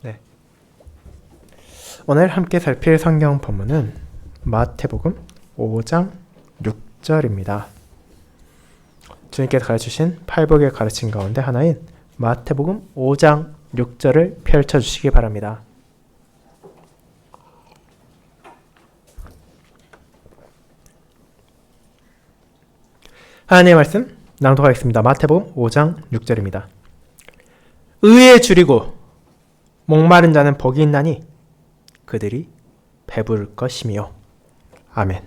네. 오늘 함께 살필 성경 본문은 마태복음 5장 6절입니다. 주님께서 가르치신 팔복의 가르침 가운데 하나인 마태복음 5장 6절을 펼쳐주시기 바랍니다. 하나님의 말씀 낭독하겠습니다. 마태복음 5장 6절입니다. 의에 줄이고 목마른 자는 복이 있나니 그들이 배부를 것이며. 아멘.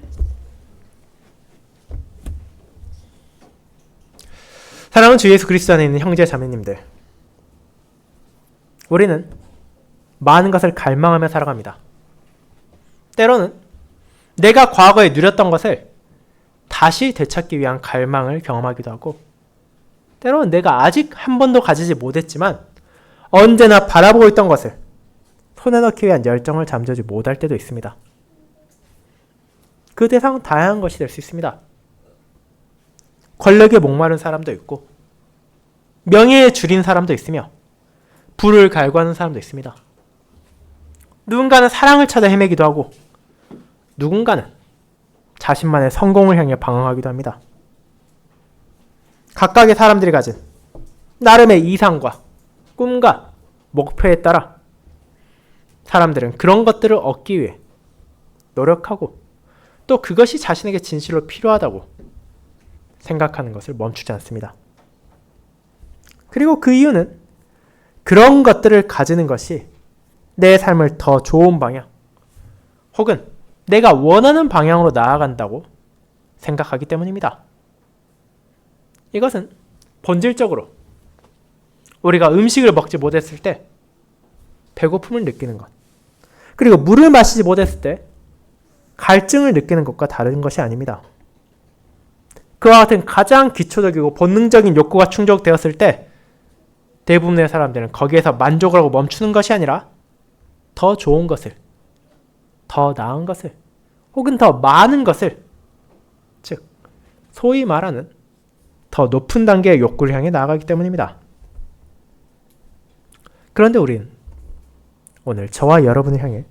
사랑하는 주 예수 그리스도 안에 있는 형제 자매님들, 우리는 많은 것을 갈망하며 살아갑니다. 때로는 내가 과거에 누렸던 것을 다시 되찾기 위한 갈망을 경험하기도 하고, 때로는 내가 아직 한 번도 가지지 못했지만 언제나 바라보고 있던 것을 손에 넣기 위한 열정을 잠재우지 못할 때도 있습니다. 그 대상은 다양한 것이 될 수 있습니다. 권력에 목마른 사람도 있고, 명예에 줄인 사람도 있으며, 부를 갈구하는 사람도 있습니다. 누군가는 사랑을 찾아 헤매기도 하고, 누군가는 자신만의 성공을 향해 방황하기도 합니다. 각각의 사람들이 가진 나름의 이상과 꿈과 목표에 따라 사람들은 그런 것들을 얻기 위해 노력하고, 또 그것이 자신에게 진실로 필요하다고 생각하는 것을 멈추지 않습니다. 그리고 그 이유는 그런 것들을 가지는 것이 내 삶을 더 좋은 방향, 혹은 내가 원하는 방향으로 나아간다고 생각하기 때문입니다. 이것은 본질적으로 우리가 음식을 먹지 못했을 때 배고픔을 느끼는 것, 그리고 물을 마시지 못했을 때 갈증을 느끼는 것과 다른 것이 아닙니다. 그와 같은 가장 기초적이고 본능적인 욕구가 충족되었을 때 대부분의 사람들은 거기에서 만족을 하고 멈추는 것이 아니라 더 좋은 것을, 더 나은 것을, 혹은 더 많은 것을, 즉 소위 말하는 더 높은 단계의 욕구를 향해 나아가기 때문입니다. 그런데 우리는 오늘 저와 여러분을 향해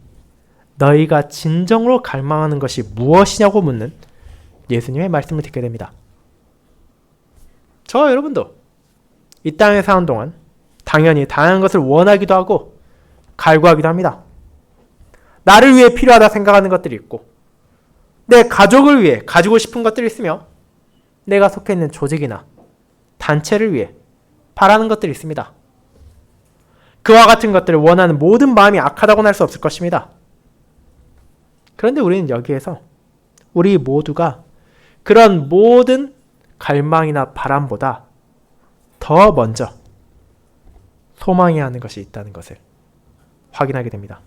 너희가 진정으로 갈망하는 것이 무엇이냐고 묻는 예수님의 말씀을 듣게 됩니다. 저와 여러분도 이 땅에 사는 동안 당연히 다양한 것을 원하기도 하고 갈구하기도 합니다. 나를 위해 필요하다 생각하는 것들이 있고, 내 가족을 위해 가지고 싶은 것들이 있으며, 내가 속해 있는 조직이나 단체를 위해 바라는 것들이 있습니다. 그와 같은 것들을 원하는 모든 마음이 악하다고는 할 수 없을 것입니다. 그런데 우리는 여기에서 우리 모두가 그런 모든 갈망이나 바람보다 더 먼저 소망해야 하는 것이 있다는 것을 확인하게 됩니다.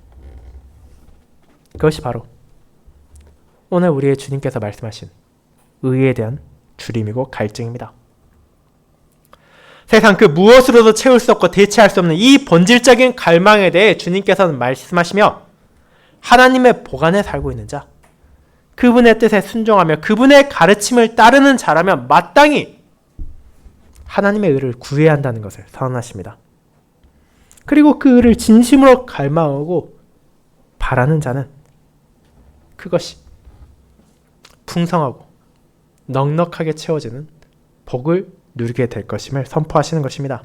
그것이 바로 오늘 우리의 주님께서 말씀하신 의에 대한 줄임이고 갈증입니다. 세상 그 무엇으로도 채울 수 없고 대체할 수 없는 이 본질적인 갈망에 대해 주님께서는 말씀하시며, 하나님의 보관에 살고 있는 자, 그분의 뜻에 순종하며 그분의 가르침을 따르는 자라면 마땅히 하나님의 의를 구해야 한다는 것을 선언하십니다. 그리고 그 의를 진심으로 갈망하고 바라는 자는 그것이 풍성하고 넉넉하게 채워지는 복을 누리게 될 것임을 선포하시는 것입니다.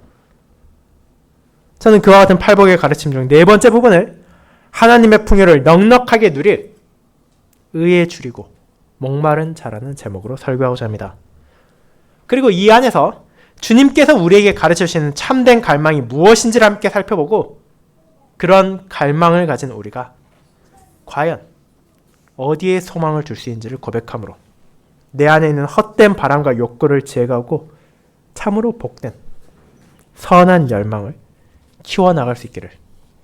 저는 그와 같은 팔복의 가르침 중 네 번째 부분을 하나님의 풍요를 넉넉하게 누릴 의에 줄이고 목마른 자라는 제목으로 설교하고자 합니다. 그리고 이 안에서 주님께서 우리에게 가르쳐주시는 참된 갈망이 무엇인지를 함께 살펴보고, 그런 갈망을 가진 우리가 과연 어디에 소망을 둘 수 있는지를 고백함으로 내 안에 있는 헛된 바람과 욕구를 제거하고 참으로 복된 선한 열망을 키워나갈 수 있기를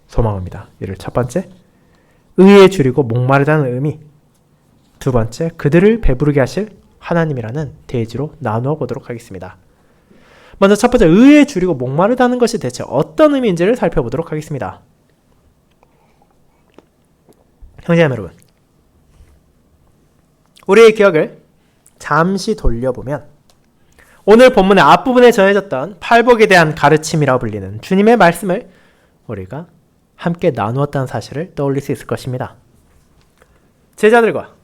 소망합니다. 이를 첫 번째, 의에 줄이고 목마르다는 의미, 두 번째, 그들을 배부르게 하실 하나님이라는 대지로 나누어 보도록 하겠습니다. 먼저 첫 번째, 의에 줄이고 목마르다는 것이 대체 어떤 의미인지를 살펴보도록 하겠습니다. 형제자매 여러분, 우리의 기억을 잠시 돌려보면 오늘 본문의 앞부분에 전해졌던 팔복에 대한 가르침이라고 불리는 주님의 말씀을 우리가 함께 나누었다는 사실을 떠올릴 수 있을 것입니다. 제자들과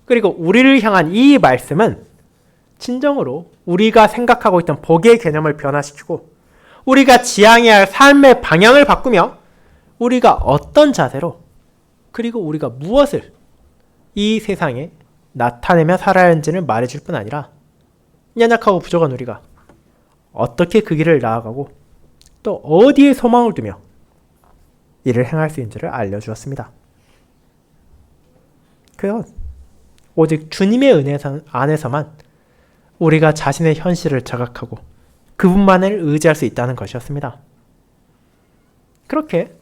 그리고 우리를 향한 이 말씀은 진정으로 우리가 생각하고 있던 복의 개념을 변화시키고 우리가 지향해야 할 삶의 방향을 바꾸며 우리가 어떤 자세로 그리고 우리가 무엇을 이 세상에 나타내며 살아야 하는지를 말해줄 뿐 아니라 연약하고 부족한 우리가 어떻게 그 길을 나아가고 또 어디에 소망을 두며 이를 행할 수 있는지를 알려주었습니다. 그건 오직 주님의 은혜 안에서만 우리가 자신의 현실을 자각하고 그분만을 의지할 수 있다는 것이었습니다. 그렇게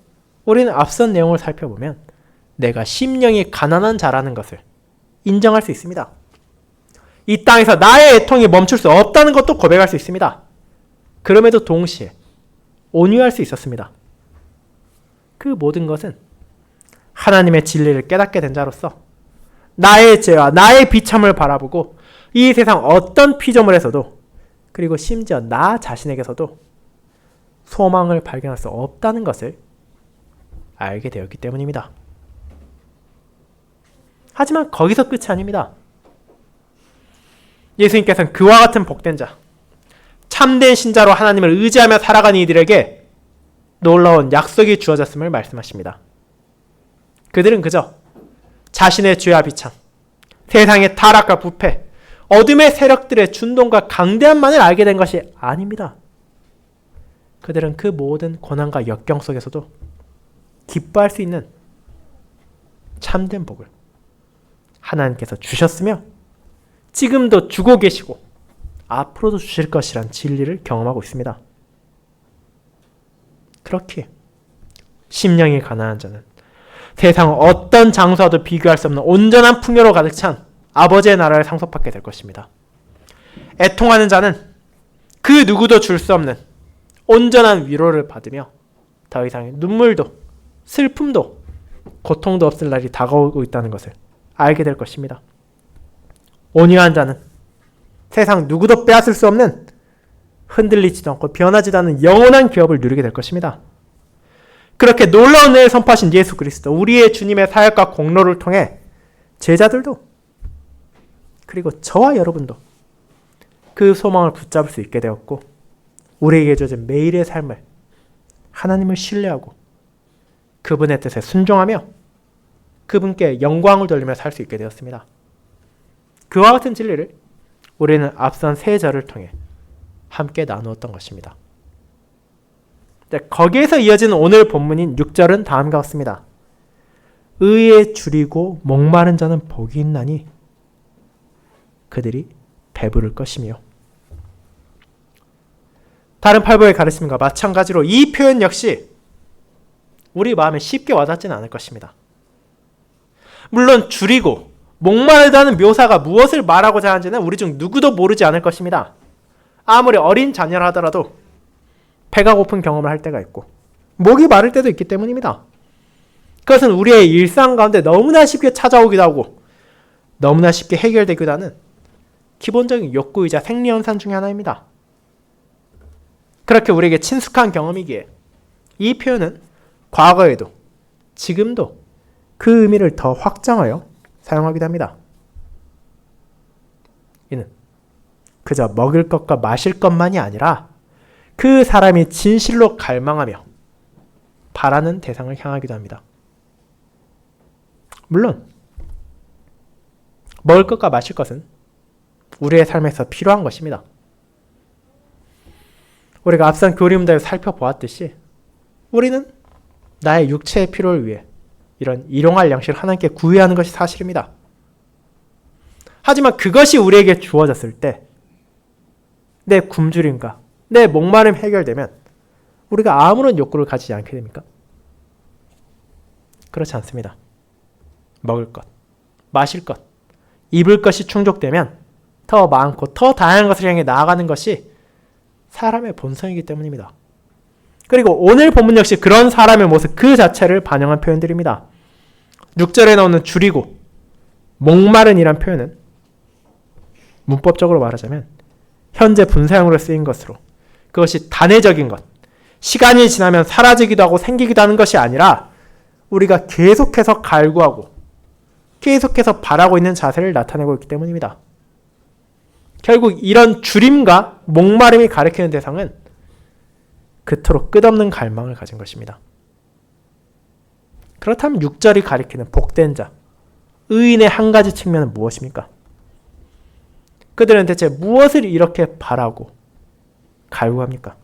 우리는 앞선 내용을 살펴보면 내가 심령이 가난한 자라는 것을 인정할 수 있습니다. 이 땅에서 나의 애통이 멈출 수 없다는 것도 고백할 수 있습니다. 그럼에도 동시에 온유할 수 있었습니다. 그 모든 것은 하나님의 진리를 깨닫게 된 자로서 나의 죄와 나의 비참을 바라보고 이 세상 어떤 피조물에서도 그리고 심지어 나 자신에게서도 소망을 발견할 수 없다는 것을 알게 되었기 때문입니다. 하지만 거기서 끝이 아닙니다. 예수님께서는 그와 같은 복된 자, 참된 신자로 하나님을 의지하며 살아가는 이들에게 놀라운 약속이 주어졌음을 말씀하십니다. 그들은 그저 자신의 죄와 비참, 세상의 타락과 부패, 어둠의 세력들의 준동과 강대함만을 알게 된 것이 아닙니다. 그들은 그 모든 고난과 역경 속에서도 기뻐할 수 있는 참된 복을 하나님께서 주셨으며 지금도 주고 계시고 앞으로도 주실 것이란 진리를 경험하고 있습니다. 그렇기에 심령이 가난한 자는 세상 어떤 장소와도 비교할 수 없는 온전한 풍요로 가득 찬 아버지의 나라를 상속받게 될 것입니다. 애통하는 자는 그 누구도 줄 수 없는 온전한 위로를 받으며 더 이상의 눈물도 슬픔도 고통도 없을 날이 다가오고 있다는 것을 알게 될 것입니다. 온유한 자는 세상 누구도 빼앗을 수 없는 흔들리지도 않고 변하지도 않는 영원한 기업을 누리게 될 것입니다. 그렇게 놀라운 은혜를 선포하신 예수 그리스도, 우리의 주님의 사역과 공로를 통해 제자들도 그리고 저와 여러분도 그 소망을 붙잡을 수 있게 되었고 우리에게 주어진 매일의 삶을 하나님을 신뢰하고 그분의 뜻에 순종하며 그분께 영광을 돌리며 살 수 있게 되었습니다. 그와 같은 진리를 우리는 앞선 세 절을 통해 함께 나누었던 것입니다. 거기에서 이어지는 오늘 본문인 6절은 다음과 같습니다. 의에 줄이고 목마른 자는 복이 있나니 그들이 배부를 것이며. 다른 팔보의 가르침과 마찬가지로 이 표현 역시 우리 마음에 쉽게 와닿지는 않을 것입니다. 물론 줄이고 목마르다는 묘사가 무엇을 말하고자 하는지는 우리 중 누구도 모르지 않을 것입니다. 아무리 어린 자녀라 하더라도 배가 고픈 경험을 할 때가 있고 목이 마를 때도 있기 때문입니다. 그것은 우리의 일상 가운데 너무나 쉽게 찾아오기도 하고 너무나 쉽게 해결되기도 하는 기본적인 욕구이자 생리현상 중의 하나입니다. 그렇게 우리에게 친숙한 경험이기에 이 표현은 과거에도 지금도 그 의미를 더 확장하여 사용하기도 합니다. 이는 그저 먹을 것과 마실 것만이 아니라 그 사람이 진실로 갈망하며 바라는 대상을 향하기도 합니다. 물론 먹을 것과 마실 것은 우리의 삶에서 필요한 것입니다. 우리가 앞선 교리문답을 살펴보았듯이 우리는 나의 육체의 필요를 위해 이런 일용할 양식을 하나님께 구해야 하는 것이 사실입니다. 하지만 그것이 우리에게 주어졌을 때 내 굶주림과 내 목마름 해결되면 우리가 아무런 욕구를 가지지 않게 됩니까? 그렇지 않습니다. 먹을 것, 마실 것, 입을 것이 충족되면 더 많고 더 다양한 것을 향해 나아가는 것이 사람의 본성이기 때문입니다. 그리고 오늘 본문 역시 그런 사람의 모습 그 자체를 반영한 표현들입니다. 6절에 나오는 줄이고 목마른이란 표현은 문법적으로 말하자면 현재 분사형으로 쓰인 것으로 그것이 단회적인 것, 시간이 지나면 사라지기도 하고 생기기도 하는 것이 아니라 우리가 계속해서 갈구하고 계속해서 바라고 있는 자세를 나타내고 있기 때문입니다. 결국 이런 주림과 목마름이 가리키는 대상은 그토록 끝없는 갈망을 가진 것입니다. 그렇다면 6절이 가리키는 복된 자, 의인의 한 가지 측면은 무엇입니까? 그들은 대체 무엇을 이렇게 바라고 갈구합니까?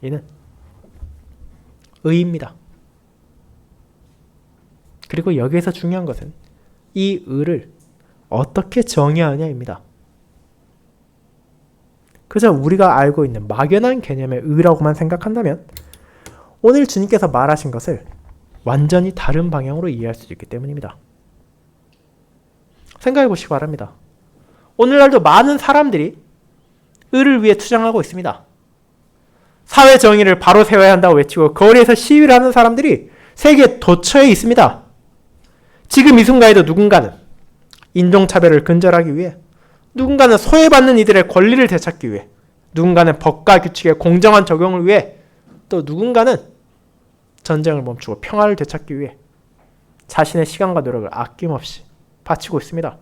이는 의입니다. 그리고 여기에서 중요한 것은 이 의를 어떻게 정의하느냐입니다. 그저 우리가 알고 있는 막연한 개념의 의라고만 생각한다면 오늘 주님께서 말하신 것을 완전히 다른 방향으로 이해할 수 있기 때문입니다. 생각해 보시기 바랍니다. 오늘날도 많은 사람들이 의를 위해 투쟁하고 있습니다. 사회 정의를 바로 세워야 한다고 외치고 거리에서 시위를 하는 사람들이 세계 도처에 있습니다. 지금 이 순간에도 누군가는 인종차별을 근절하기 위해, 누군가는 소외받는 이들의 권리를 되찾기 위해, 누군가는 법과 규칙의 공정한 적용을 위해, 또 누군가는 전쟁을 멈추고 평화를 되찾기 위해 자신의 시간과 노력을 아낌없이 바치고 있습니다.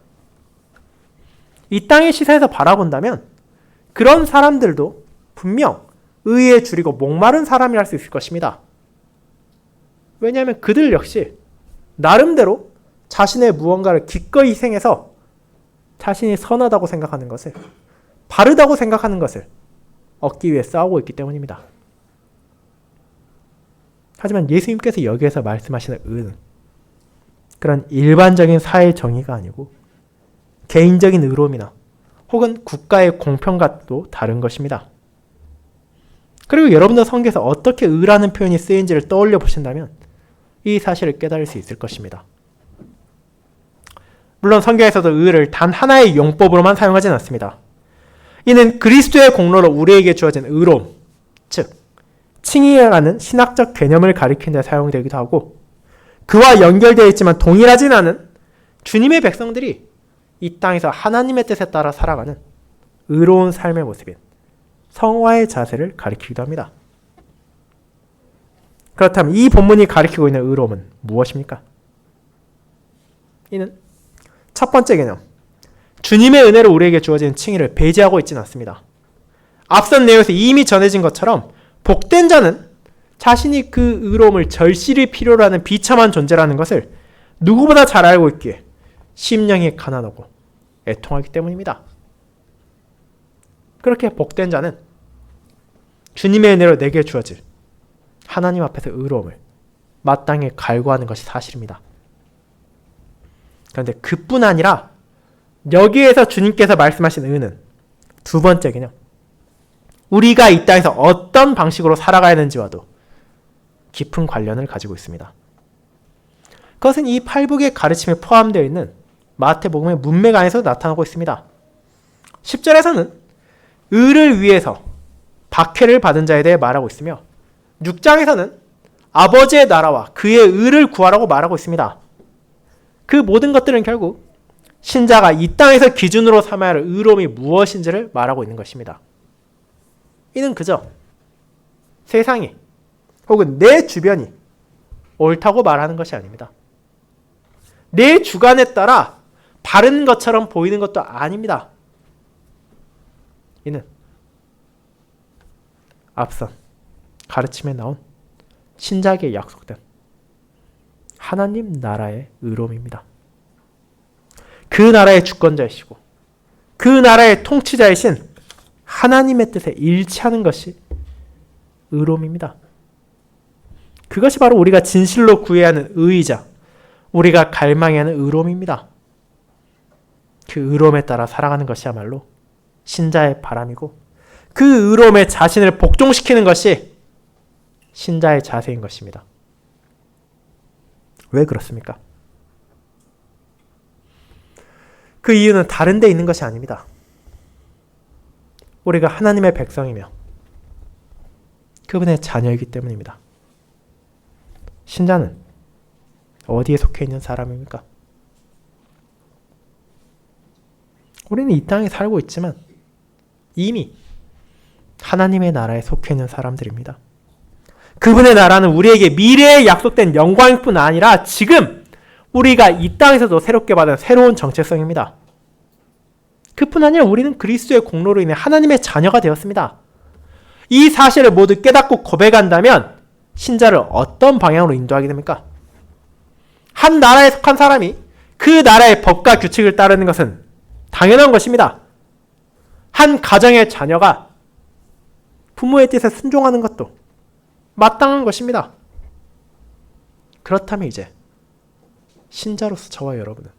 이 땅의 시선에서 바라본다면 그런 사람들도 분명 의에 줄이고 목마른 사람이라 할 수 있을 것입니다. 왜냐하면 그들 역시 나름대로 자신의 무언가를 기꺼이 희생해서 자신이 선하다고 생각하는 것을, 바르다고 생각하는 것을 얻기 위해 싸우고 있기 때문입니다. 하지만 예수님께서 여기에서 말씀하시는 의는 그런 일반적인 사회 정의가 아니고 개인적인 의로움이나 혹은 국가의 공평과도 다른 것입니다. 그리고 여러분들 성경에서 어떻게 의라는 표현이 쓰인지를 떠올려 보신다면 이 사실을 깨달을 수 있을 것입니다. 물론 성경에서도 의를 단 하나의 용법으로만 사용하진 않습니다. 이는 그리스도의 공로로 우리에게 주어진 의로움, 즉 칭의라는 신학적 개념을 가리키는 데 사용되기도 하고, 그와 연결되어 있지만 동일하진 않은 주님의 백성들이 이 땅에서 하나님의 뜻에 따라 살아가는 의로운 삶의 모습인 성화의 자세를 가리키기도 합니다. 그렇다면 이 본문이 가리키고 있는 의로움은 무엇입니까? 이는 첫 번째 개념, 주님의 은혜로 우리에게 주어진 칭의를 배제하고 있지는 않습니다. 앞선 내용에서 이미 전해진 것처럼 복된 자는 자신이 그 의로움을 절실히 필요로 하는 비참한 존재라는 것을 누구보다 잘 알고 있기에 심령이 가난하고 애통하기 때문입니다. 그렇게 복된 자는 주님의 은혜로 내게 주어질 하나님 앞에서 의로움을 마땅히 갈구하는 것이 사실입니다. 그런데 그뿐 아니라 여기에서 주님께서 말씀하신 의는 두 번째 개념, 우리가 이 땅에서 어떤 방식으로 살아가야 하는지와도 깊은 관련을 가지고 있습니다. 그것은 이 팔복의 가르침에 포함되어 있는 마태복음의 문맥 안에서 나타나고 있습니다. 10절에서는 의를 위해서 박해를 받은 자에 대해 말하고 있으며 6장에서는 아버지의 나라와 그의 의를 구하라고 말하고 있습니다. 그 모든 것들은 결국 신자가 이 땅에서 기준으로 삼아야 할 의로움이 무엇인지를 말하고 있는 것입니다. 이는 그저 세상이 혹은 내 주변이 옳다고 말하는 것이 아닙니다. 내 주관에 따라 바른 것처럼 보이는 것도 아닙니다. 이는 앞선 가르침에 나온 신자에게 약속된 하나님 나라의 의로움입니다. 그 나라의 주권자이시고 그 나라의 통치자이신 하나님의 뜻에 일치하는 것이 의로움입니다. 그것이 바로 우리가 진실로 구해야 하는 의이자 우리가 갈망해야 하는 의로움입니다. 그 의로움에 따라 살아가는 것이야말로 신자의 바람이고 그 의로움에 자신을 복종시키는 것이 신자의 자세인 것입니다. 왜 그렇습니까? 그 이유는 다른 데 있는 것이 아닙니다. 우리가 하나님의 백성이며 그분의 자녀이기 때문입니다. 신자는 어디에 속해 있는 사람입니까? 우리는 이 땅에 살고 있지만 이미 하나님의 나라에 속해 있는 사람들입니다. 그분의 나라는 우리에게 미래에 약속된 영광일 뿐 아니라 지금 우리가 이 땅에서도 새롭게 받은 새로운 정체성입니다. 그뿐 아니라 우리는 그리스도의 공로로 인해 하나님의 자녀가 되었습니다. 이 사실을 모두 깨닫고 고백한다면 신자를 어떤 방향으로 인도하게 됩니까? 한 나라에 속한 사람이 그 나라의 법과 규칙을 따르는 것은 당연한 것입니다. 한 가정의 자녀가 부모의 뜻에 순종하는 것도 마땅한 것입니다. 그렇다면 이제 신자로서 저와 여러분은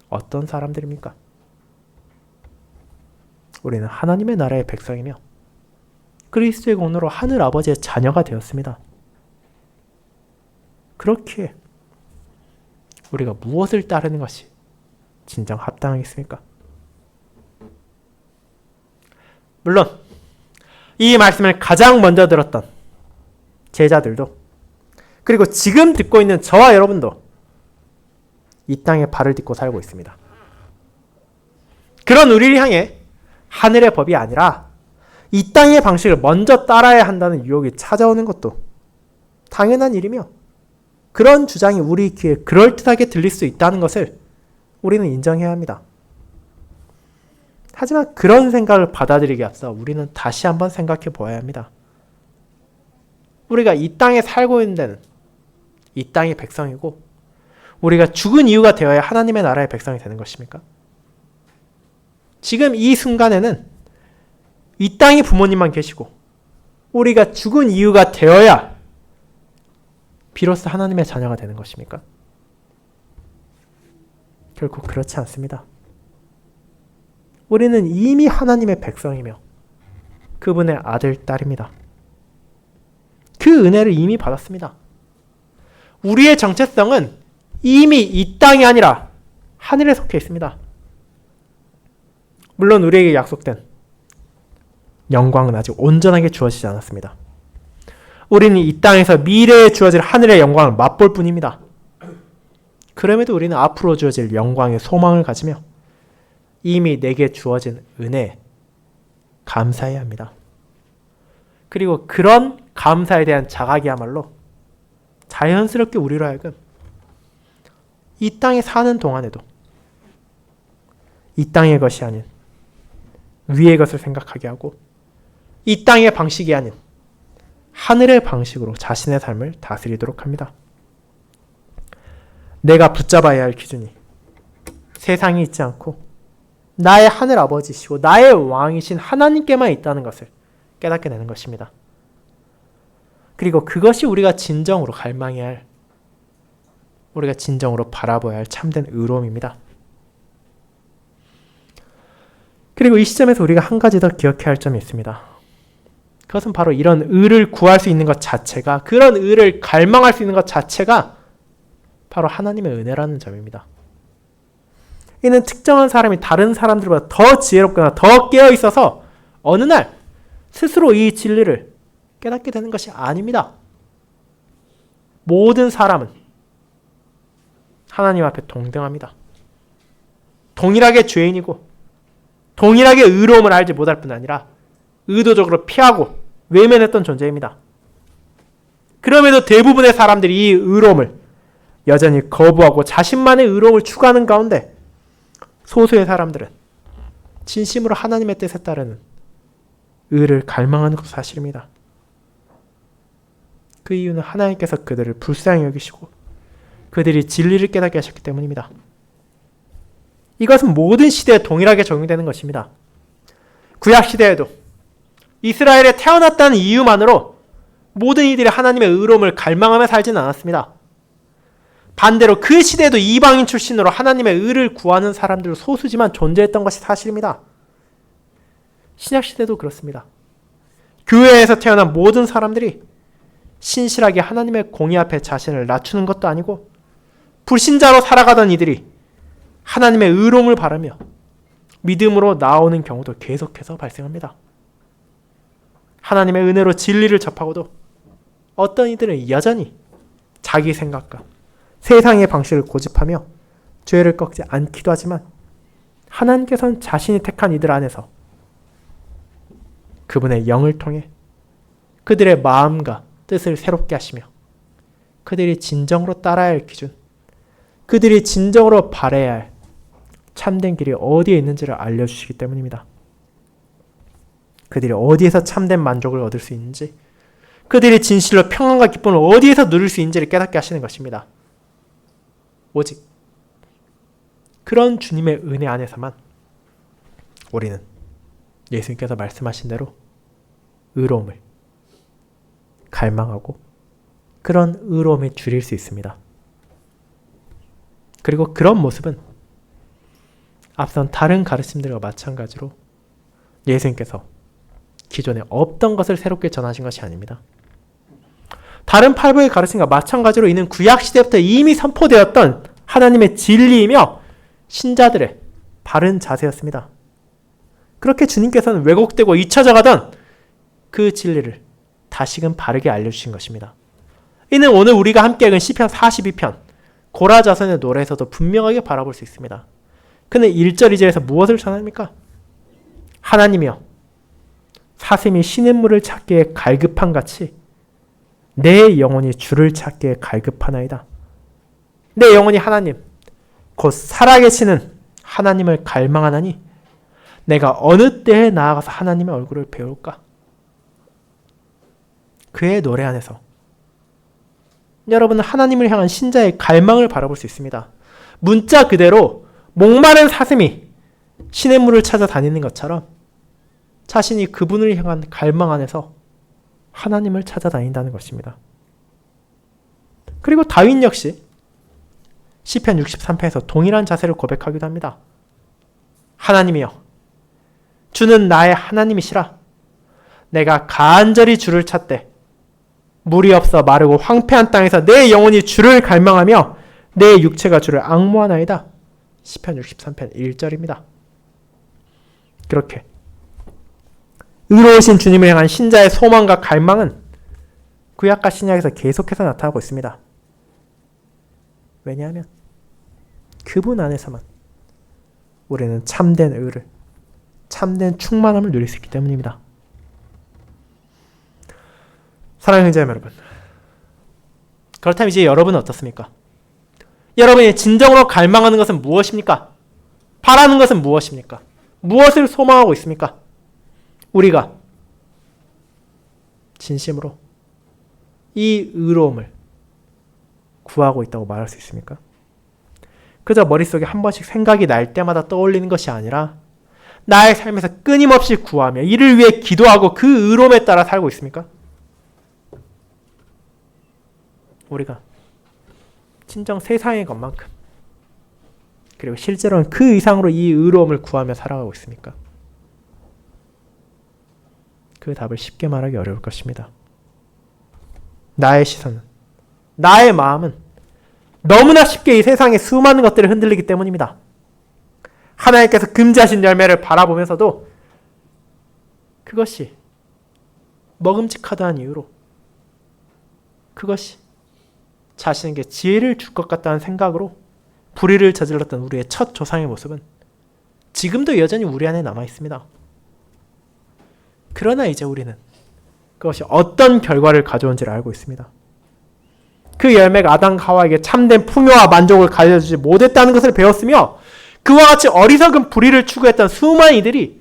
어떤 사람들입니까? 우리는 하나님의 나라의 백성이며 그리스도의 공로로 하늘 아버지의 자녀가 되었습니다. 그렇기에 우리가 무엇을 따르는 것이 진정 합당하겠습니까? 물론 이 말씀을 가장 먼저 들었던 제자들도 그리고 지금 듣고 있는 저와 여러분도 이 땅에 발을 딛고 살고 있습니다. 그런 우리를 향해 하늘의 법이 아니라 이 땅의 방식을 먼저 따라야 한다는 유혹이 찾아오는 것도 당연한 일이며 그런 주장이 우리 귀에 그럴듯하게 들릴 수 있다는 것을 우리는 인정해야 합니다. 하지만 그런 생각을 받아들이기 앞서 우리는 다시 한번 생각해 보아야 합니다. 우리가 이 땅에 살고 있는 데는 이 땅의 백성이고 우리가 죽은 이유가 되어야 하나님의 나라의 백성이 되는 것입니까? 지금 이 순간에는 이 땅의 부모님만 계시고 우리가 죽은 이유가 되어야 비로소 하나님의 자녀가 되는 것입니까? 결코 그렇지 않습니다. 우리는 이미 하나님의 백성이며 그분의 아들, 딸입니다. 그 은혜를 이미 받았습니다. 우리의 정체성은 이미 이 땅이 아니라 하늘에 속해 있습니다. 물론 우리에게 약속된 영광은 아직 온전하게 주어지지 않았습니다. 우리는 이 땅에서 미래에 주어질 하늘의 영광을 맛볼 뿐입니다. 그럼에도 우리는 앞으로 주어질 영광의 소망을 가지며 이미 내게 주어진 은혜에 감사해야 합니다. 그리고 그런 감사에 대한 자각이야말로 자연스럽게 우리로 하여금 이 땅에 사는 동안에도 이 땅의 것이 아닌 위의 것을 생각하게 하고 이 땅의 방식이 아닌 하늘의 방식으로 자신의 삶을 다스리도록 합니다. 내가 붙잡아야 할 기준이 세상이 있지 않고 나의 하늘 아버지시고 나의 왕이신 하나님께만 있다는 것을 깨닫게 되는 것입니다. 그리고 그것이 우리가 진정으로 갈망해야 할, 우리가 진정으로 바라봐야 할 참된 의로움입니다. 그리고 이 시점에서 우리가 한 가지 더 기억해야 할 점이 있습니다. 그것은 바로 이런 의를 구할 수 있는 것 자체가, 그런 의를 갈망할 수 있는 것 자체가 바로 하나님의 은혜라는 점입니다. 이는 특정한 사람이 다른 사람들보다 더 지혜롭거나 더 깨어 있어서 어느 날 스스로 이 진리를 깨닫게 되는 것이 아닙니다. 모든 사람은 하나님 앞에 동등합니다. 동일하게 죄인이고 동일하게 의로움을 알지 못할 뿐 아니라 의도적으로 피하고 외면했던 존재입니다. 그럼에도 대부분의 사람들이 이 의로움을 여전히 거부하고 자신만의 의로움을 추구하는 가운데 소수의 사람들은 진심으로 하나님의 뜻에 따르는 의를 갈망하는 것도 사실입니다. 그 이유는 하나님께서 그들을 불쌍히 여기시고 그들이 진리를 깨닫게 하셨기 때문입니다. 이것은 모든 시대에 동일하게 적용되는 것입니다. 구약시대에도 이스라엘에 태어났다는 이유만으로 모든 이들이 하나님의 의로움을 갈망하며 살지는 않았습니다. 반대로 그 시대에도 이방인 출신으로 하나님의 의를 구하는 사람들 소수지만 존재했던 것이 사실입니다. 신약시대도 그렇습니다. 교회에서 태어난 모든 사람들이 신실하게 하나님의 공의 앞에 자신을 낮추는 것도 아니고 불신자로 살아가던 이들이 하나님의 의로움을 바라며 믿음으로 나오는 경우도 계속해서 발생합니다. 하나님의 은혜로 진리를 접하고도 어떤 이들은 여전히 자기 생각과 세상의 방식을 고집하며 죄를 꺾지 않기도 하지만 하나님께서는 자신이 택한 이들 안에서 그분의 영을 통해 그들의 마음과 뜻을 새롭게 하시며 그들이 진정으로 따라야 할 기준, 그들이 진정으로 바라야 할 참된 길이 어디에 있는지를 알려주시기 때문입니다. 그들이 어디에서 참된 만족을 얻을 수 있는지, 그들이 진실로 평안과 기쁨을 어디에서 누릴 수 있는지를 깨닫게 하시는 것입니다. 오직 그런 주님의 은혜 안에서만 우리는 예수님께서 말씀하신 대로 의로움을 갈망하고 그런 의로움에 줄일 수 있습니다. 그리고 그런 모습은 앞선 다른 가르침들과 마찬가지로 예수님께서 기존에 없던 것을 새롭게 전하신 것이 아닙니다. 다른 팔복의 가르침과 마찬가지로 이는 구약시대부터 이미 선포되었던 하나님의 진리이며 신자들의 바른 자세였습니다. 그렇게 주님께서는 왜곡되고 잊혀져가던 그 진리를 다시금 바르게 알려주신 것입니다. 이는 오늘 우리가 함께 읽은 시편 42편 고라자손의 노래에서도 분명하게 바라볼 수 있습니다. 그는 1절 2절에서 무엇을 전합니까? 하나님이여 사슴이 시냇물을 찾기에 갈급한 같이 내 영혼이 주를 찾기에 갈급하나이다. 내 영혼이 하나님 곧 살아계시는 하나님을 갈망하나니 내가 어느 때에 나아가서 하나님의 얼굴을 배울까? 그의 노래 안에서 여러분은 하나님을 향한 신자의 갈망을 바라볼 수 있습니다. 문자 그대로 목마른 사슴이 시냇물을 찾아 다니는 것처럼 자신이 그분을 향한 갈망 안에서 하나님을 찾아다닌다는 것입니다. 그리고 다윗 역시 시편 63편에서 동일한 자세를 고백하기도 합니다. 하나님이여 주는 나의 하나님이시라. 내가 간절히 주를 찾되 물이 없어 마르고 황폐한 땅에서 내 영혼이 주를 갈망하며 내 육체가 주를 앙모하나이다. 시편 63편 1절입니다. 그렇게 의로우신 주님을 향한 신자의 소망과 갈망은 구약과 신약에서 계속해서 나타나고 있습니다. 왜냐하면 그분 안에서만 우리는 참된 의를, 참된 충만함을 누릴 수 있기 때문입니다. 사랑하는 형제자매 여러분, 그렇다면 이제 여러분은 어떻습니까? 여러분이 진정으로 갈망하는 것은 무엇입니까? 바라는 것은 무엇입니까? 무엇을 소망하고 있습니까? 우리가 진심으로 이 의로움을 구하고 있다고 말할 수 있습니까? 그저 머릿속에 한 번씩 생각이 날 때마다 떠올리는 것이 아니라 나의 삶에서 끊임없이 구하며 이를 위해 기도하고 그 의로움에 따라 살고 있습니까? 우리가 진정 세상의 것만큼 그리고 실제로는 그 이상으로 이 의로움을 구하며 살아가고 있습니까? 그 답을 쉽게 말하기 어려울 것입니다. 나의 시선은, 나의 마음은 너무나 쉽게 이 세상의 수많은 것들을 흔들리기 때문입니다. 하나님께서 금지하신 열매를 바라보면서도 그것이 먹음직하다는 이유로 그것이 자신에게 지혜를 줄 것 같다는 생각으로 불의를 저질렀던 우리의 첫 조상의 모습은 지금도 여전히 우리 안에 남아 있습니다. 그러나 이제 우리는 그것이 어떤 결과를 가져온지를 알고 있습니다. 그 열매가 아담과 하와에게 참된 풍요와 만족을 가져주지 못했다는 것을 배웠으며 그와 같이 어리석은 불의를 추구했던 수많은 이들이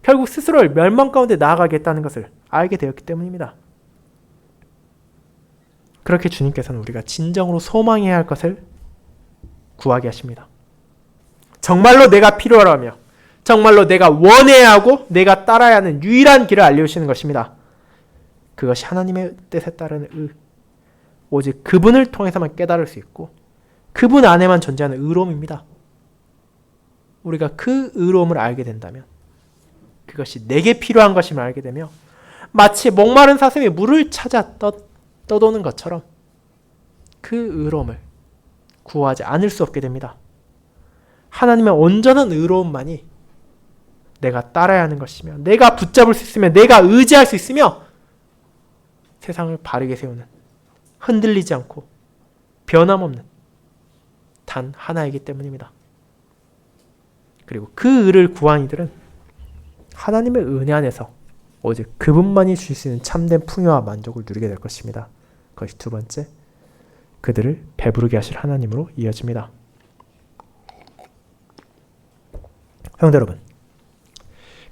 결국 스스로를 멸망 가운데 나아가게 했다는 것을 알게 되었기 때문입니다. 그렇게 주님께서는 우리가 진정으로 소망해야 할 것을 구하게 하십니다. 정말로 내가 필요하라며 정말로 내가 원해야 하고 내가 따라야 하는 유일한 길을 알려주시는 것입니다. 그것이 하나님의 뜻에 따르는 의, 오직 그분을 통해서만 깨달을 수 있고 그분 안에만 존재하는 의로움입니다. 우리가 그 의로움을 알게 된다면 그것이 내게 필요한 것임을 알게 되며 마치 목마른 사슴이 물을 찾아 떠도는 것처럼 그 의로움을 구하지 않을 수 없게 됩니다. 하나님의 온전한 의로움만이 내가 따라야 하는 것이며 내가 붙잡을 수 있으며 내가 의지할 수 있으며 세상을 바르게 세우는 흔들리지 않고 변함없는 단 하나이기 때문입니다. 그리고 그 의를 구한 이들은 하나님의 은혜 안에서 오직 그분만이 줄 수 있는 참된 풍요와 만족을 누리게 될 것입니다. 그것이 두 번째, 그들을 배부르게 하실 하나님으로 이어집니다. 성도 여러분,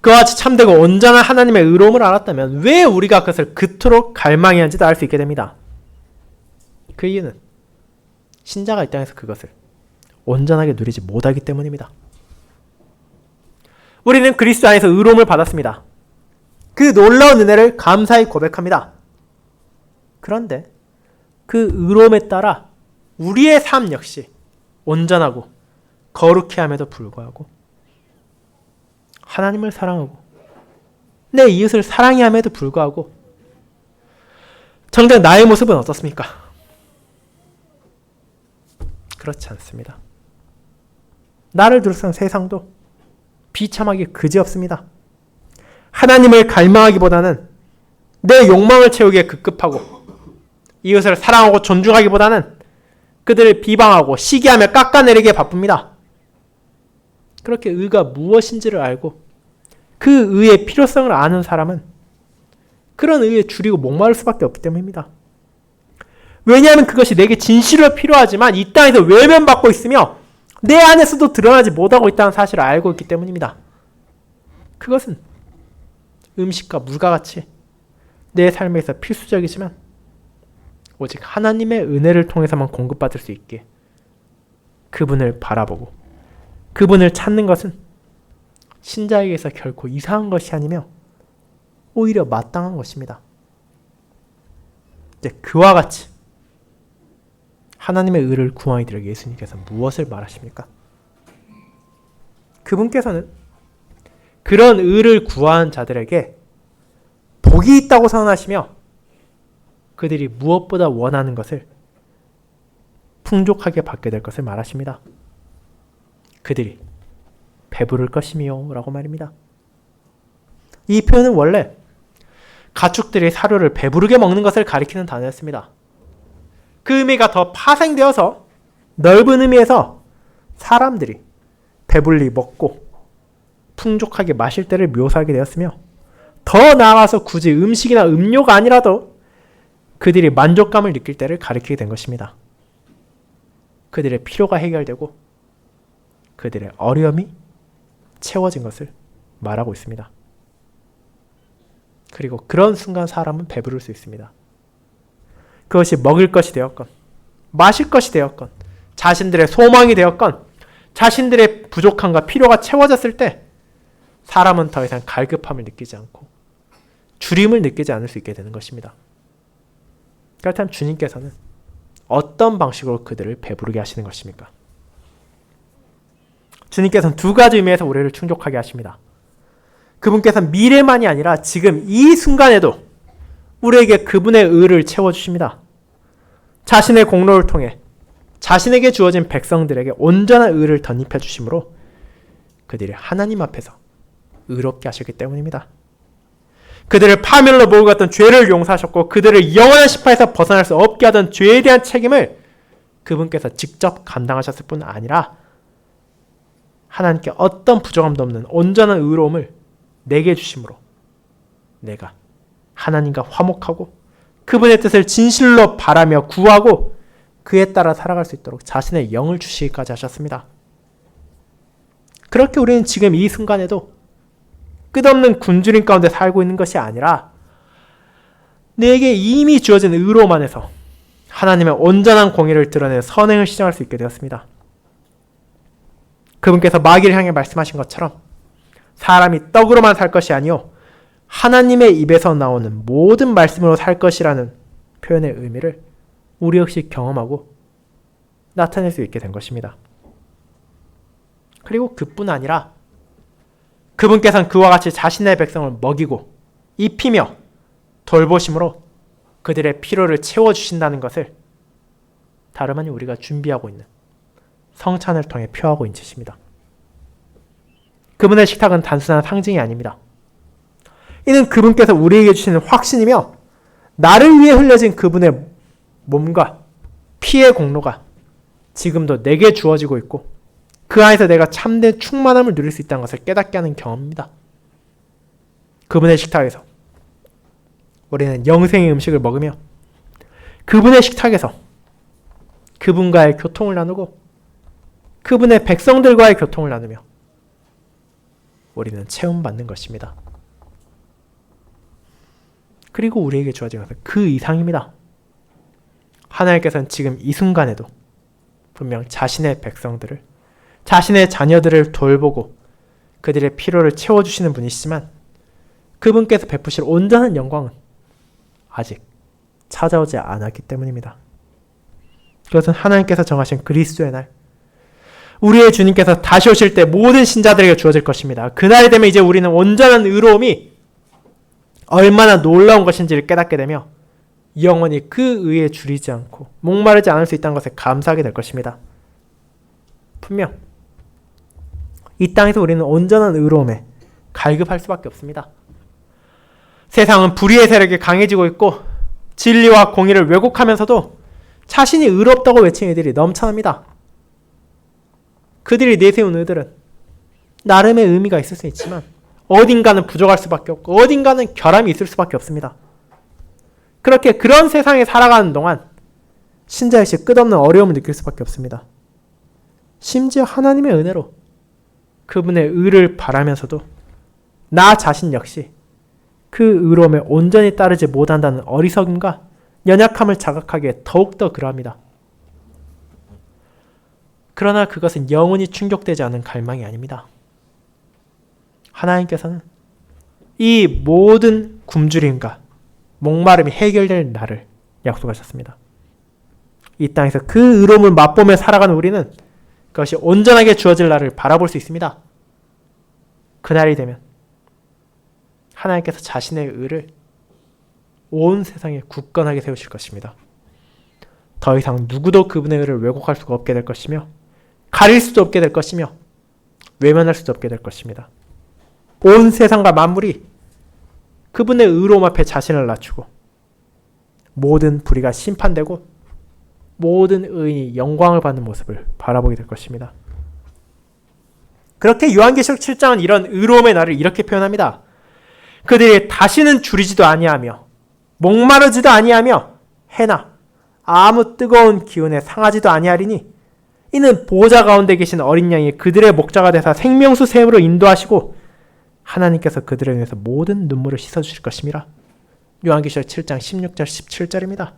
그와 같이 참되고 온전한 하나님의 의로움을 알았다면 왜 우리가 그것을 그토록 갈망해야 하는지도 알 수 있게 됩니다. 그 이유는 신자가 이 땅에서 그것을 온전하게 누리지 못하기 때문입니다. 우리는 그리스도 안에서 의로움을 받았습니다. 그 놀라운 은혜를 감사히 고백합니다. 그런데 그 의로움에 따라 우리의 삶 역시 온전하고 거룩해 함에도 불구하고 하나님을 사랑하고 내 이웃을 사랑해 함에도 불구하고 정작 나의 모습은 어떻습니까? 그렇지 않습니다. 나를 둘러싼 세상도 비참하게 그지없습니다. 하나님을 갈망하기보다는 내 욕망을 채우기에 급급하고 이웃을 사랑하고 존중하기보다는 그들을 비방하고 시기하며 깎아내리기에 바쁩니다. 그렇게 의가 무엇인지를 알고 그 의의 필요성을 아는 사람은 그런 의에 줄이고 목마를 수밖에 없기 때문입니다. 왜냐하면 그것이 내게 진실로 필요하지만 이 땅에서 외면받고 있으며 내 안에서도 드러나지 못하고 있다는 사실을 알고 있기 때문입니다. 그것은 음식과 물과 같이 내 삶에서 필수적이지만 오직 하나님의 은혜를 통해서만 공급받을 수 있기에 그분을 바라보고 그분을 찾는 것은 신자에게서 결코 이상한 것이 아니며 오히려 마땅한 것입니다. 이제 그와 같이 하나님의 의를 구하는 이들에게 예수님께서 무엇을 말하십니까? 그분께서는 그런 의를 구하는 자들에게 복이 있다고 선언하시며 그들이 무엇보다 원하는 것을 풍족하게 받게 될 것을 말하십니다. 그들이 배부를 것이며 라고 말입니다. 이 표현은 원래 가축들이 사료를 배부르게 먹는 것을 가리키는 단어였습니다. 그 의미가 더 파생되어서 넓은 의미에서 사람들이 배불리 먹고 풍족하게 마실 때를 묘사하게 되었으며 더 나아가서 굳이 음식이나 음료가 아니라도 그들이 만족감을 느낄 때를 가리키게 된 것입니다. 그들의 필요가 해결되고 그들의 어려움이 채워진 것을 말하고 있습니다. 그리고 그런 순간 사람은 배부를 수 있습니다. 그것이 먹을 것이 되었건 마실 것이 되었건 자신들의 소망이 되었건 자신들의 부족함과 필요가 채워졌을 때 사람은 더 이상 갈급함을 느끼지 않고 주림을 느끼지 않을 수 있게 되는 것입니다. 그렇다면 주님께서는 어떤 방식으로 그들을 배부르게 하시는 것입니까? 주님께서는 두 가지 의미에서 우리를 충족하게 하십니다. 그분께서는 미래만이 아니라 지금 이 순간에도 우리에게 그분의 의를 채워주십니다. 자신의 공로를 통해 자신에게 주어진 백성들에게 온전한 의를 덧입혀 주심으로 그들이 하나님 앞에서 의롭게 하셨기 때문입니다. 그들을 파멸로 몰고 갔던 죄를 용서하셨고 그들을 영원한 시파에서 벗어날 수 없게 하던 죄에 대한 책임을 그분께서 직접 감당하셨을 뿐 아니라 하나님께 어떤 부족함도 없는 온전한 의로움을 내게 주심으로 내가 하나님과 화목하고 그분의 뜻을 진실로 바라며 구하고 그에 따라 살아갈 수 있도록 자신의 영을 주시기까지 하셨습니다. 그렇게 우리는 지금 이 순간에도 끝없는 굶주림 가운데 살고 있는 것이 아니라 내게 이미 주어진 의로움 안에서 하나님의 온전한 공의를 드러내는 선행을 시작할 수 있게 되었습니다. 그분께서 마귀를 향해 말씀하신 것처럼 사람이 떡으로만 살 것이 아니요 하나님의 입에서 나오는 모든 말씀으로 살 것이라는 표현의 의미를 우리 역시 경험하고 나타낼 수 있게 된 것입니다. 그리고 그뿐 아니라 그분께서는 그와 같이 자신의 백성을 먹이고 입히며 돌보심으로 그들의 필요를 채워주신다는 것을 다름 아닌 우리가 준비하고 있는 성찬을 통해 표하고 있는 것입니다. 그분의 식탁은 단순한 상징이 아닙니다. 이는 그분께서 우리에게 주시는 확신이며 나를 위해 흘려진 그분의 몸과 피의 공로가 지금도 내게 주어지고 있고 그 안에서 내가 참된 충만함을 누릴 수 있다는 것을 깨닫게 하는 경험입니다. 그분의 식탁에서 우리는 영생의 음식을 먹으며 그분의 식탁에서 그분과의 교통을 나누고 그분의 백성들과의 교통을 나누며 우리는 체험받는 것입니다. 그리고 우리에게 주어진 것은 그 이상입니다. 하나님께서는 지금 이 순간에도 분명 자신의 백성들을, 자신의 자녀들을 돌보고 그들의 필요를 채워주시는 분이시지만 그분께서 베푸실 온전한 영광은 아직 찾아오지 않았기 때문입니다. 그것은 하나님께서 정하신 그리스도의 날, 우리의 주님께서 다시 오실 때 모든 신자들에게 주어질 것입니다. 그날이 되면 이제 우리는 온전한 의로움이 얼마나 놀라운 것인지를 깨닫게 되며 영원히 그 의에 줄이지 않고 목마르지 않을 수 있다는 것에 감사하게 될 것입니다. 분명 이 땅에서 우리는 온전한 의로움에 갈급할 수밖에 없습니다. 세상은 불의의 세력이 강해지고 있고 진리와 공의를 왜곡하면서도 자신이 의롭다고 외치는 이들이 넘쳐납니다. 그들이 내세운 의들은 나름의 의미가 있을 수 있지만 어딘가는 부족할 수밖에 없고 어딘가는 결함이 있을 수밖에 없습니다. 그렇게 그런 세상에 살아가는 동안 신자일시 끝없는 어려움을 느낄 수밖에 없습니다. 심지어 하나님의 은혜로 그분의 의를 바라면서도 나 자신 역시 그 의로움에 온전히 따르지 못한다는 어리석음과 연약함을 자각하기에 더욱더 그러합니다. 그러나 그것은 영원히 충족되지 않은 갈망이 아닙니다. 하나님께서는 이 모든 굶주림과 목마름이 해결될 날을 약속하셨습니다. 이 땅에서 그 의로움을 맛보며 살아가는 우리는 그것이 온전하게 주어질 날을 바라볼 수 있습니다. 그날이 되면 하나님께서 자신의 의를 온 세상에 굳건하게 세우실 것입니다. 더 이상 누구도 그분의 의를 왜곡할 수가 없게 될 것이며 가릴 수도 없게 될 것이며 외면할 수도 없게 될 것입니다. 온 세상과 만물이 그분의 의로움 앞에 자신을 낮추고 모든 불의가 심판되고 모든 의인이 영광을 받는 모습을 바라보게 될 것입니다. 그렇게 요한계시록 7장은 이런 의로움의 날을 이렇게 표현합니다. 그들이 다시는 줄이지도 아니하며 목마르지도 아니하며 해나 아무 뜨거운 기운에 상하지도 아니하리니 이는 보호자 가운데 계신 어린 양이 그들의 목자가 되사 생명수 샘으로 인도하시고 하나님께서 그들을 위해서 모든 눈물을 씻어주실 것임이라. 요한계시록 7장 16절 17절입니다.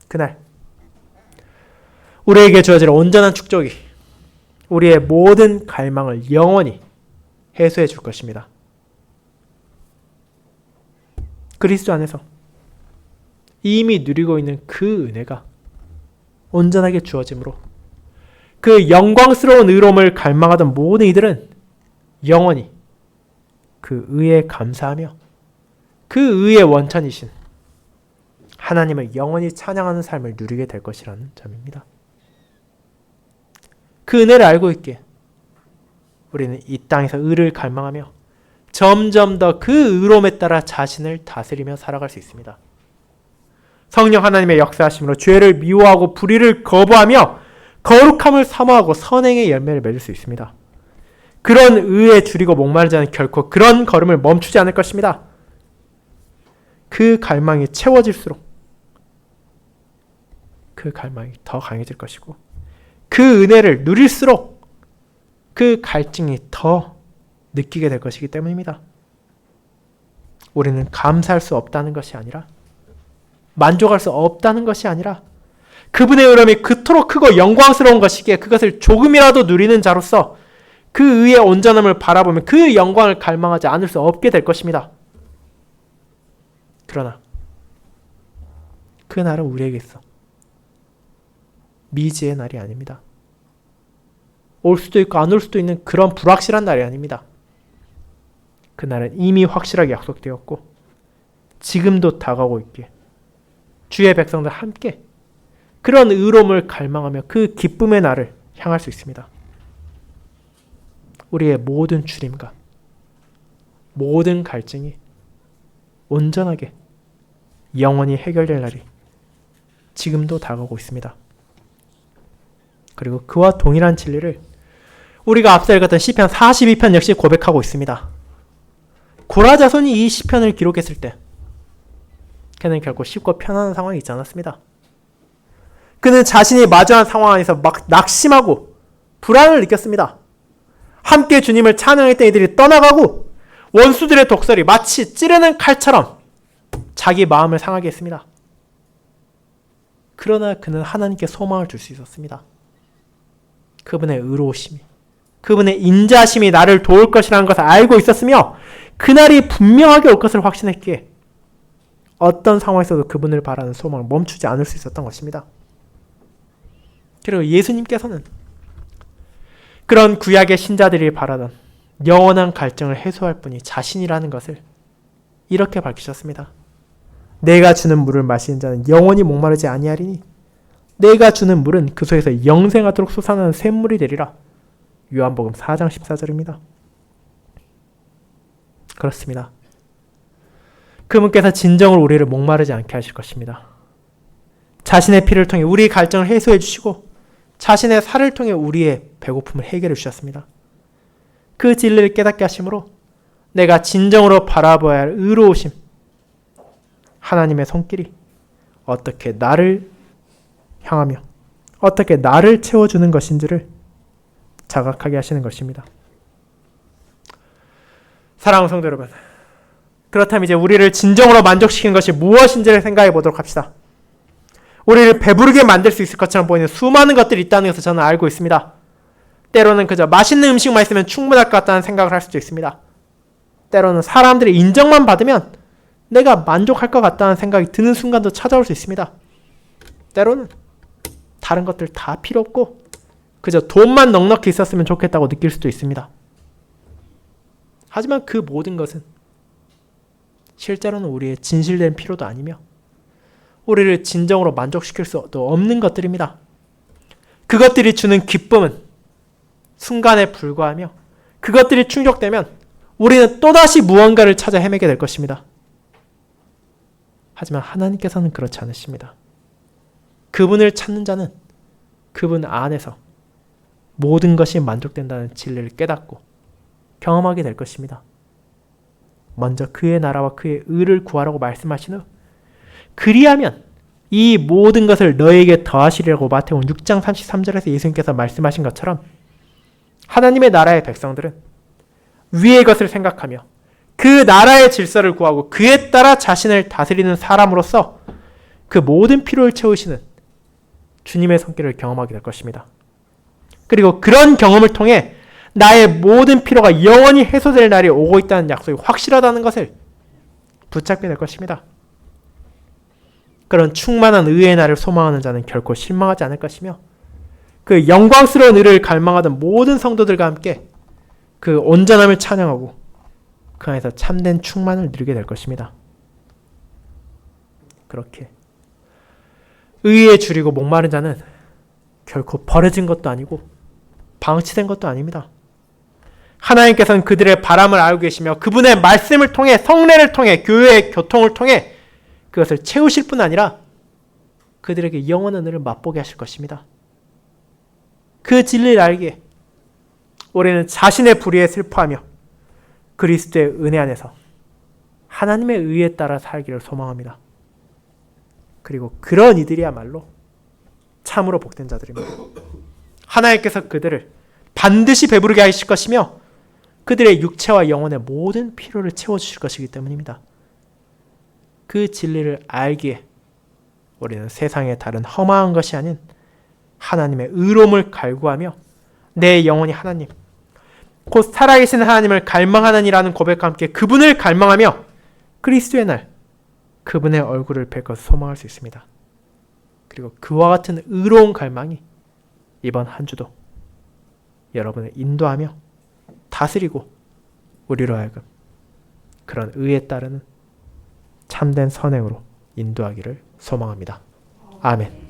그날 우리에게 주어질 온전한 축복이 우리의 모든 갈망을 영원히 해소해 줄 것입니다. 그리스도 안에서 이미 누리고 있는 그 은혜가 온전하게 주어짐으로 그 영광스러운 의로움을 갈망하던 모든 이들은 영원히 그 의에 감사하며 그 의의 원천이신 하나님을 영원히 찬양하는 삶을 누리게 될 것이라는 점입니다. 그 은혜를 알고 있기에 우리는 이 땅에서 의를 갈망하며 점점 더 그 의로움에 따라 자신을 다스리며 살아갈 수 있습니다. 성령 하나님의 역사하심으로 죄를 미워하고 불의를 거부하며 거룩함을 사모하고 선행의 열매를 맺을 수 있습니다. 그런 의에 줄이고 목마르지 않은 결코 그런 걸음을 멈추지 않을 것입니다. 그 갈망이 채워질수록 그 갈망이 더 강해질 것이고 그 은혜를 누릴수록 그 갈증이 더 느끼게 될 것이기 때문입니다. 우리는 감사할 수 없다는 것이 아니라 만족할 수 없다는 것이 아니라 그분의 의로움이 그토록 크고 영광스러운 것이기에 그것을 조금이라도 누리는 자로서 그 의의 온전함을 바라보면 그 영광을 갈망하지 않을 수 없게 될 것입니다. 그러나 그 날은 우리에게 있어 미지의 날이 아닙니다. 올 수도 있고 안 올 수도 있는 그런 불확실한 날이 아닙니다. 그날은 이미 확실하게 약속되었고 지금도 다가오고 있기에 주의 백성들 함께 그런 의로움을 갈망하며 그 기쁨의 날을 향할 수 있습니다. 우리의 모든 주림과 모든 갈증이 온전하게 영원히 해결될 날이 지금도 다가오고 있습니다. 그리고 그와 동일한 진리를 우리가 앞서 읽었던 시편 42편 역시 고백하고 있습니다. 고라 자손이 이 시편을 기록했을 때 그는 결코 쉽고 편안한 상황이 있지 않았습니다. 그는 자신이 마주한 상황 안에서 막 낙심하고 불안을 느꼈습니다. 함께 주님을 찬양했던 이들이 떠나가고 원수들의 독설이 마치 찌르는 칼처럼 자기 마음을 상하게 했습니다. 그러나 그는 하나님께 소망을 줄 수 있었습니다. 그분의 의로우심이, 그분의 인자심이 나를 도울 것이라는 것을 알고 있었으며 그날이 분명하게 올 것을 확신했기에 어떤 상황에서도 그분을 바라는 소망을 멈추지 않을 수 있었던 것입니다. 그리고 예수님께서는 그런 구약의 신자들이 바라던 영원한 갈증을 해소할 분이 자신이라는 것을 이렇게 밝히셨습니다. 내가 주는 물을 마시는 자는 영원히 목마르지 아니하리니 내가 주는 물은 그 속에서 영생하도록 솟아나는 샘물이 되리라. 요한복음 4장 14절입니다. 그렇습니다. 그분께서 진정으로 우리를 목마르지 않게 하실 것입니다. 자신의 피를 통해 우리의 갈증을 해소해 주시고 자신의 살을 통해 우리의 배고픔을 해결해 주셨습니다. 그 진리를 깨닫게 하심으로 내가 진정으로 바라봐야 할 의로우심, 하나님의 손길이 어떻게 나를 향하며 어떻게 나를 채워주는 것인지를 자각하게 하시는 것입니다. 사랑하는 성도 여러분, 그렇다면 이제 우리를 진정으로 만족시키는 것이 무엇인지를 생각해 보도록 합시다. 우리를 배부르게 만들 수 있을 것처럼 보이는 수많은 것들이 있다는 것을 저는 알고 있습니다. 때로는 그저 맛있는 음식만 있으면 충분할 것 같다는 생각을 할 수도 있습니다. 때로는 사람들의 인정만 받으면 내가 만족할 것 같다는 생각이 드는 순간도 찾아올 수 있습니다. 때로는 다른 것들 다 필요 없고 그저 돈만 넉넉히 있었으면 좋겠다고 느낄 수도 있습니다. 하지만 그 모든 것은 실제로는 우리의 진실된 필요도 아니며 우리를 진정으로 만족시킬 수도 없는 것들입니다. 그것들이 주는 기쁨은 순간에 불과하며 그것들이 충족되면 우리는 또다시 무언가를 찾아 헤매게 될 것입니다. 하지만 하나님께서는 그렇지 않으십니다. 그분을 찾는 자는 그분 안에서 모든 것이 만족된다는 진리를 깨닫고 경험하게 될 것입니다. 먼저 그의 나라와 그의 의를 구하라고 말씀하신 후 그리하면 이 모든 것을 너에게 더하시리라고 마태복음 6장 33절에서 예수님께서 말씀하신 것처럼 하나님의 나라의 백성들은 위의 것을 생각하며 그 나라의 질서를 구하고 그에 따라 자신을 다스리는 사람으로서 그 모든 필요를 채우시는 주님의 손길을 경험하게 될 것입니다. 그리고 그런 경험을 통해 나의 모든 필요가 영원히 해소될 날이 오고 있다는 약속이 확실하다는 것을 붙잡게 될 것입니다. 그런 충만한 의의 날을 소망하는 자는 결코 실망하지 않을 것이며 그 영광스러운 의를 갈망하던 모든 성도들과 함께 그 온전함을 찬양하고 그 안에서 참된 충만을 누리게 될 것입니다. 그렇게 의에 줄이고 목마른 자는 결코 버려진 것도 아니고 방치된 것도 아닙니다. 하나님께서는 그들의 바람을 알고 계시며 그분의 말씀을 통해 성례를 통해 교회의 교통을 통해 그것을 채우실 뿐 아니라 그들에게 영원한 은혜를 맛보게 하실 것입니다. 그 진리를 알기에 우리는 자신의 불의에 슬퍼하며 그리스도의 은혜 안에서 하나님의 의에 따라 살기를 소망합니다. 그리고 그런 이들이야말로 참으로 복된 자들입니다. 하나님께서 그들을 반드시 배부르게 하실 것이며 그들의 육체와 영혼의 모든 필요를 채워주실 것이기 때문입니다. 그 진리를 알기에 우리는 세상의 다른 허망한 것이 아닌 하나님의 의로움을 갈구하며 내 영혼이 하나님, 곧 살아계신 하나님을 갈망하느니라는 고백과 함께 그분을 갈망하며 그리스도의 날 그분의 얼굴을 뵐 것을 소망할 수 있습니다. 그리고 그와 같은 의로운 갈망이 이번 한 주도 여러분을 인도하며 다스리고 우리로 하여금 그런 의에 따르는 참된 선행으로 인도하기를 소망합니다. 아멘.